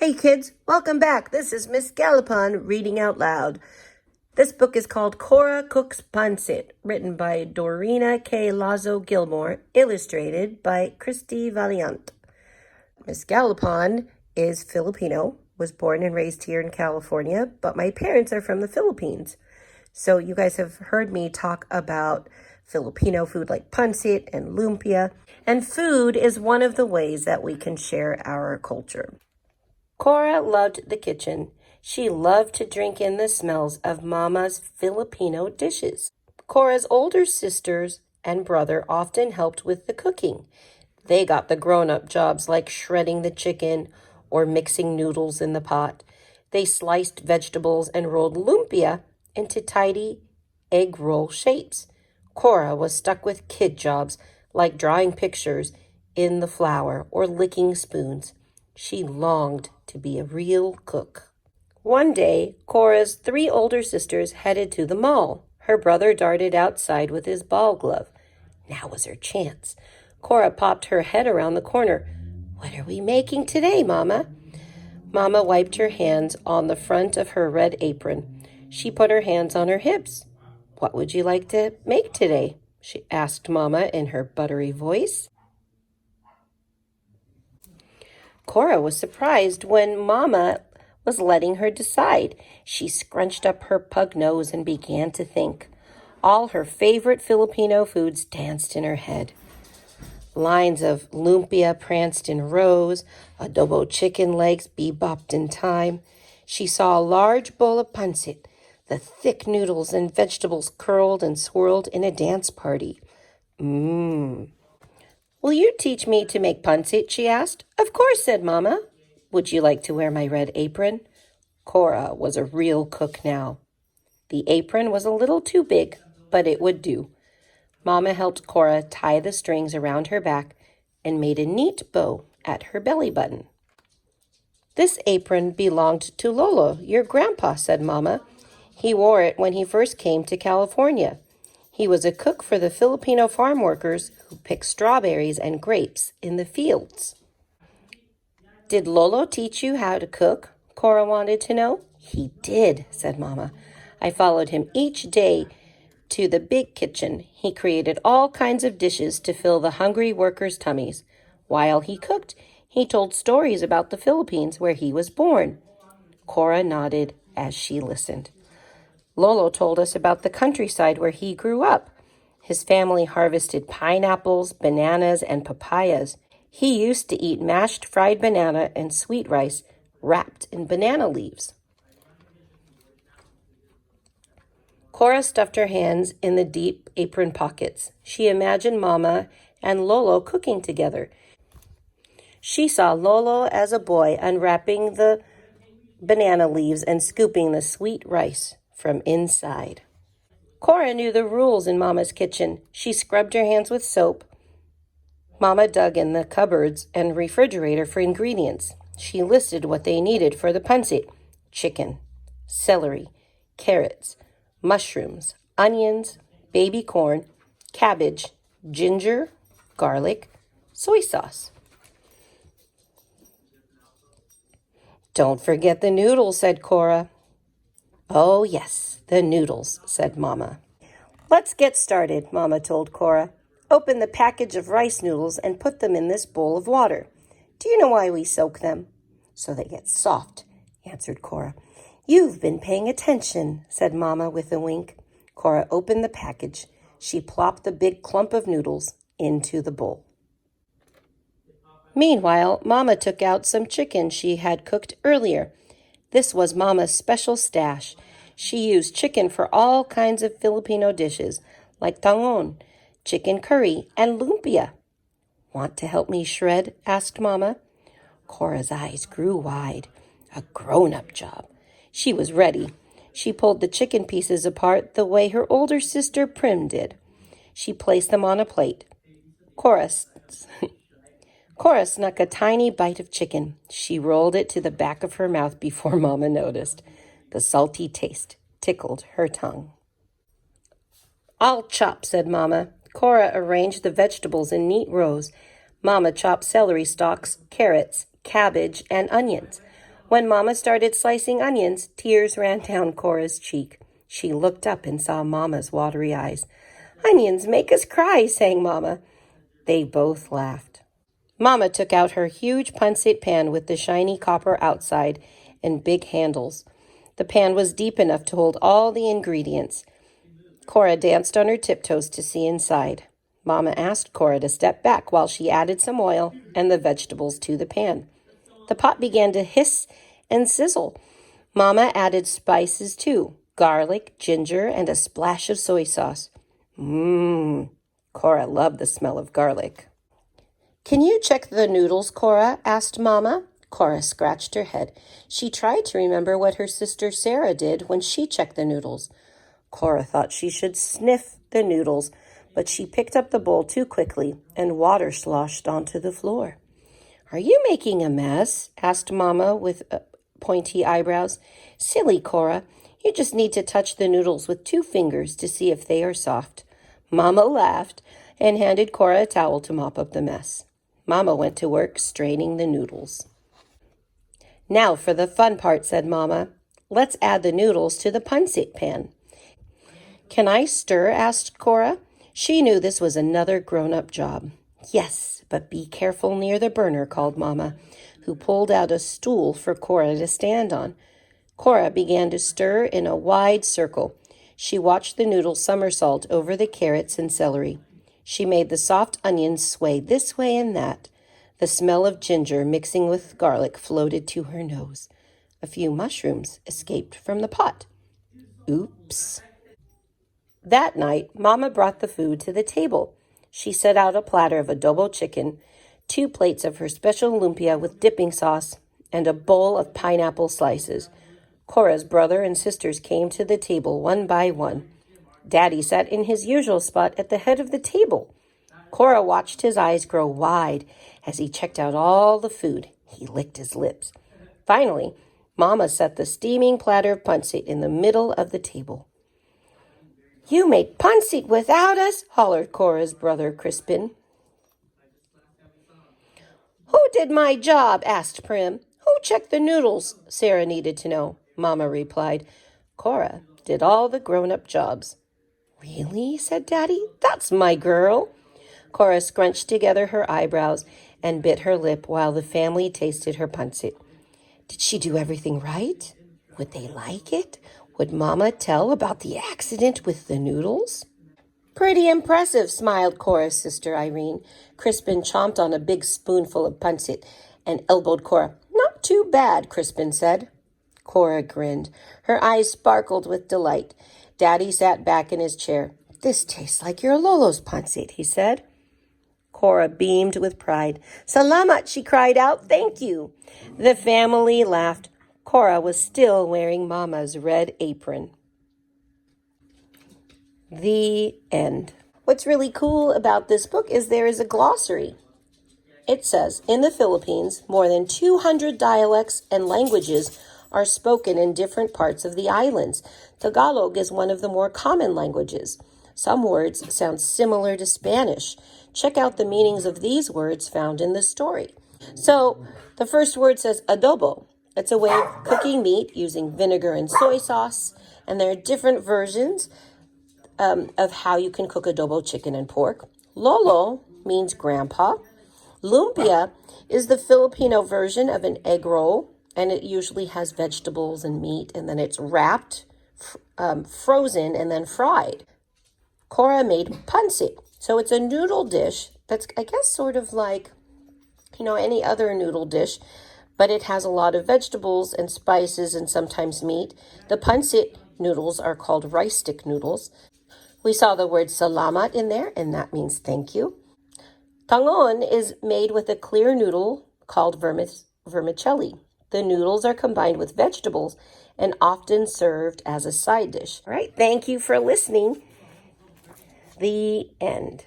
Hey kids, welcome back. This is Miss Galapon reading out loud. This book is called Cora Cooks Pancit, written by Dorina K. Lazo Gilmore, illustrated by Kristi Valiant. Miss Galapon is Filipino, was born and raised here in California, but my parents are from the Philippines. So you guys have heard me talk about Filipino food like pancit and lumpia, and food is one of the ways that we can share our culture. Cora loved the kitchen. She loved to drink in the smells of Mama's Filipino dishes. Cora's older sisters and brother often helped with the cooking. They got the grown-up jobs like shredding the chicken or mixing noodles in the pot. They sliced vegetables and rolled lumpia into tidy egg roll shapes. Cora was stuck with kid jobs like drawing pictures in the flour or licking spoons. She longed to be a real cook. One day, Cora's 3 older sisters headed to the mall. Her brother darted outside with his ball glove. Now was her chance. Cora popped her head around the corner. "What are we making today, Mama?" Mama wiped her hands on the front of her red apron. She put her hands on her hips. "What would you like to make today?" she asked Mama in her buttery voice. Cora was surprised when Mama was letting her decide. She scrunched up her pug nose and began to think. All her favorite Filipino foods danced in her head. Lines of lumpia pranced in rows. Adobo chicken legs bebopped in time. She saw a large bowl of pancit. The thick noodles and vegetables curled and swirled in a dance party. "Will you teach me to make pancit?" she asked. "Of course," said Mama. "Would you like to wear my red apron?" Cora was a real cook now. The apron was a little too big, but it would do. Mama helped Cora tie the strings around her back and made a neat bow at her belly button. "This apron belonged to Lola, your grandpa," said Mama. "He wore it when he first came to California. He was a cook for the Filipino farm workers who picked strawberries and grapes in the fields." "Did Lolo teach you how to cook?" Cora wanted to know. "He did," said Mama. "I followed him each day to the big kitchen. He created all kinds of dishes to fill the hungry workers' tummies. While he cooked, he told stories about the Philippines where he was born." Cora nodded as she listened. "Lolo told us about the countryside where he grew up. His family harvested pineapples, bananas, and papayas. He used to eat mashed fried banana and sweet rice wrapped in banana leaves." Cora stuffed her hands in the deep apron pockets. She imagined Mama and Lolo cooking together. She saw Lolo as a boy unwrapping the banana leaves and scooping the sweet rice from inside. Cora knew the rules in Mama's kitchen. She scrubbed her hands with soap. Mama dug in the cupboards and refrigerator for ingredients. She listed what they needed for the pancit: chicken, celery, carrots, mushrooms, onions, baby corn, cabbage, ginger, garlic, soy sauce. "Don't forget the noodles," said Cora. "Oh, yes, the noodles," said Mama. "Let's get started," Mama told Cora. "Open the package of rice noodles and put them in this bowl of water. Do you know why we soak them?" "So they get soft," answered Cora. "You've been paying attention," said Mama with a wink. Cora opened the package. She plopped the big clump of noodles into the bowl. Meanwhile, Mama took out some chicken she had cooked earlier. This was Mama's special stash. She used chicken for all kinds of Filipino dishes, like tangon, chicken curry, and lumpia. "Want to help me shred?" asked Mama. Cora's eyes grew wide. A grown-up job. She was ready. She pulled the chicken pieces apart the way her older sister Prim did. She placed them on a plate. Cora snuck a tiny bite of chicken. She rolled it to the back of her mouth before Mama noticed. The salty taste tickled her tongue. "I'll chop," said Mama. Cora arranged the vegetables in neat rows. Mama chopped celery stalks, carrots, cabbage, and onions. When Mama started slicing onions, tears ran down Cora's cheek. She looked up and saw Mama's watery eyes. "Onions make us cry," sang Mama. They both laughed. Mama took out her huge pancit pan with the shiny copper outside and big handles. The pan was deep enough to hold all the ingredients. Cora danced on her tiptoes to see inside. Mama asked Cora to step back while she added some oil and the vegetables to the pan. The pot began to hiss and sizzle. Mama added spices too, garlic, ginger, and a splash of soy sauce. Cora loved the smell of garlic. "Can you check the noodles, Cora?" asked Mama. Cora scratched her head. She tried to remember what her sister Sarah did when she checked the noodles. Cora thought she should sniff the noodles, but she picked up the bowl too quickly, and water sloshed onto the floor. "Are you making a mess?" asked Mama with pointy eyebrows. "Silly Cora, you just need to touch the noodles with 2 fingers to see if they are soft." Mama laughed and handed Cora a towel to mop up the mess. Mama went to work straining the noodles. "Now for the fun part," said Mama. "Let's add the noodles to the pancit pan." "Can I stir?" asked Cora. She knew this was another grown-up job. "Yes, but be careful near the burner," called Mama, who pulled out a stool for Cora to stand on. Cora began to stir in a wide circle. She watched the noodles somersault over the carrots and celery. She made the soft onions sway this way and that. The smell of ginger mixing with garlic floated to her nose. A few mushrooms escaped from the pot. Oops. That night, Mama brought the food to the table. She set out a platter of adobo chicken, 2 plates of her special lumpia with dipping sauce, and a bowl of pineapple slices. Cora's brother and sisters came to the table one by one. Daddy sat in his usual spot at the head of the table. Cora watched his eyes grow wide as he checked out all the food. He licked his lips. Finally, Mama set the steaming platter of pancit in the middle of the table. "You made pancit without us?" hollered Cora's brother Crispin. "Who did my job?" asked Prim. "Who checked the noodles?" Sarah needed to know. Mama replied, "Cora did all the grown-up jobs." "Really?" said Daddy. "That's my girl." Cora scrunched together her eyebrows and bit her lip while the family tasted her pancit. Did she do everything right? Would they like it? Would Mama tell about the accident with the noodles? "Pretty impressive," smiled Cora's sister Irene. Crispin chomped on a big spoonful of pancit and elbowed Cora. "Not too bad," Crispin said. Cora grinned. Her eyes sparkled with delight. Daddy sat back in his chair. "This tastes like your Lolo's pancit," he said. Cora beamed with pride. "Salamat," she cried out. "Thank you." The family laughed. Cora was still wearing Mama's red apron. The end. What's really cool about this book is there is a glossary. It says, in the Philippines, more than 200 dialects and languages are spoken in different parts of the islands. Tagalog is one of the more common languages. Some words sound similar to Spanish. Check out the meanings of these words found in the story. So, the first word says adobo. It's a way of cooking meat using vinegar and soy sauce. And there are different versions of how you can cook adobo chicken and pork. Lolo means grandpa. Lumpia is the Filipino version of an egg roll, and it usually has vegetables and meat, and then it's wrapped, frozen, and then fried. Cora made pancit. So it's a noodle dish that's, I guess, sort of like, any other noodle dish, but it has a lot of vegetables and spices and sometimes meat. The pancit noodles are called rice stick noodles. We saw the word salamat in there, and that means thank you. Tangon is made with a clear noodle called vermicelli. The noodles are combined with vegetables and often served as a side dish. All right, thank you for listening. The end.